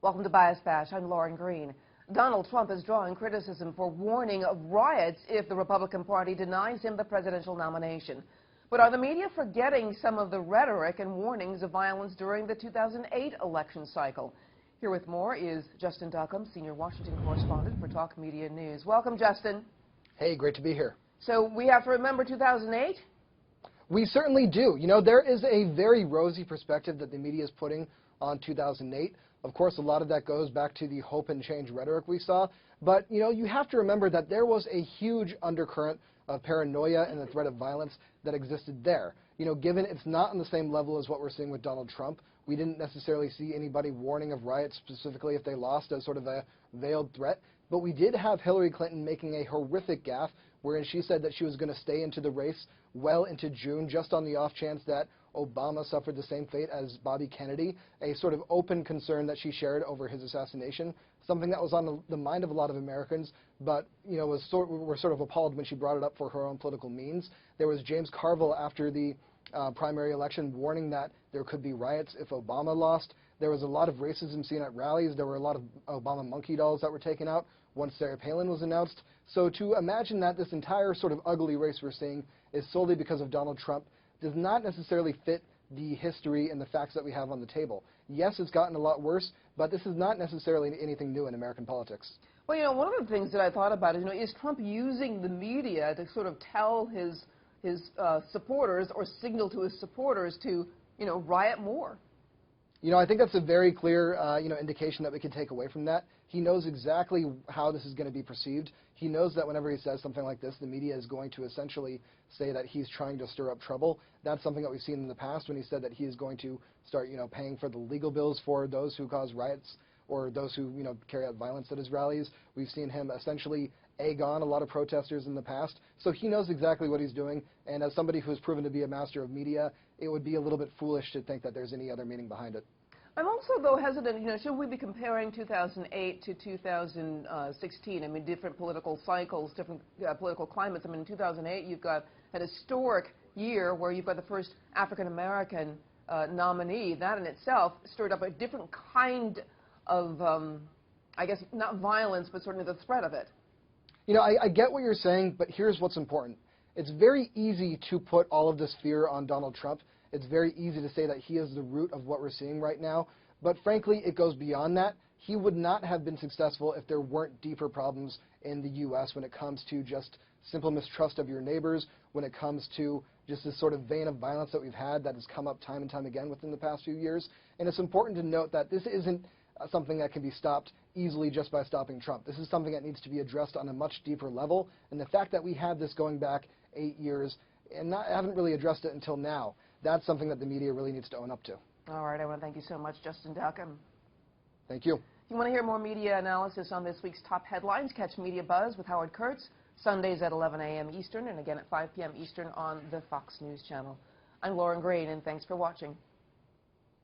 Welcome to Bias Bash. I'm Lauren Green. Donald Trump is drawing criticism for warning of riots if the Republican Party denies him the presidential nomination. But are the media forgetting some of the rhetoric and warnings of violence during the 2008 election cycle? Here with more is Justin Duckham, senior Washington correspondent for Talk Media News. Welcome, Justin. Hey, great to be here. So we have to remember 2008? We certainly do. You know, there is a very rosy perspective that the media is putting on 2008. Of course, a lot of that goes back to the hope and change rhetoric we saw. But, you know, you have to remember that there was a huge undercurrent of paranoia and the threat of violence that existed there. You know, given it's not on the same level as what we're seeing with Donald Trump, we didn't necessarily see anybody warning of riots specifically if they lost as sort of a veiled threat. But we did have Hillary Clinton making a horrific gaffe wherein she said that she was going to stay into the race well into June just on the off chance that Obama suffered the same fate as Bobby Kennedy, a sort of open concern that she shared over his assassination, something that was on the mind of a lot of Americans, but, you know, were sort of appalled when she brought it up for her own political means. There was James Carville after the primary election warning that there could be riots if Obama lost. There was a lot of racism seen at rallies. There were a lot of Obama monkey dolls that were taken out once Sarah Palin was announced. So to imagine that this entire sort of ugly race we're seeing is solely because of Donald Trump does not necessarily fit the history and the facts that we have on the table. Yes, it's gotten a lot worse, but this is not necessarily anything new in American politics. Well, you know, one of the things that I thought about is, you know, is Trump using the media to sort of tell his supporters or signal to his supporters to, you know, riot more? You know, I think that's a very clear, indication that we can take away from that. He knows exactly how this is going to be perceived. He knows that whenever he says something like this, the media is going to essentially say that he's trying to stir up trouble. That's something that we've seen in the past when he said that he is going to start, paying for the legal bills for those who cause riots or those who, carry out violence at his rallies. We've seen him essentially egg on a lot of protesters in the past. So he knows exactly what he's doing. And as somebody who's proven to be a master of media, it would be a little bit foolish to think that there's any other meaning behind it. I'm also, though, hesitant, should we be comparing 2008 to 2016? I mean, different political cycles, different political climates. I mean, in 2008, you've got an historic year where you've got the first African-American nominee. That in itself stirred up a different kind of, I guess, not violence, but certainly the threat of it. You know, I get what you're saying, but here's what's important. It's very easy to put all of this fear on Donald Trump. It's very easy to say that he is the root of what we're seeing right now. But frankly, it goes beyond that. He would not have been successful if there weren't deeper problems in the U.S. when it comes to just simple mistrust of your neighbors, when it comes to just this sort of vein of violence that we've had that has come up time and time again within the past few years. And it's important to note that this isn't something that can be stopped easily just by stopping Trump. This is something that needs to be addressed on a much deeper level. And the fact that we have this going back 8 years and haven't really addressed it until now, that's something that the media really needs to own up to. All right, I want to thank you so much, Justin Duckham. Thank you. If you want to hear more media analysis on this week's top headlines, catch Media Buzz with Howard Kurtz, Sundays at 11 a.m. Eastern and again at 5 p.m. Eastern on the Fox News Channel. I'm Lauren Green, and thanks for watching.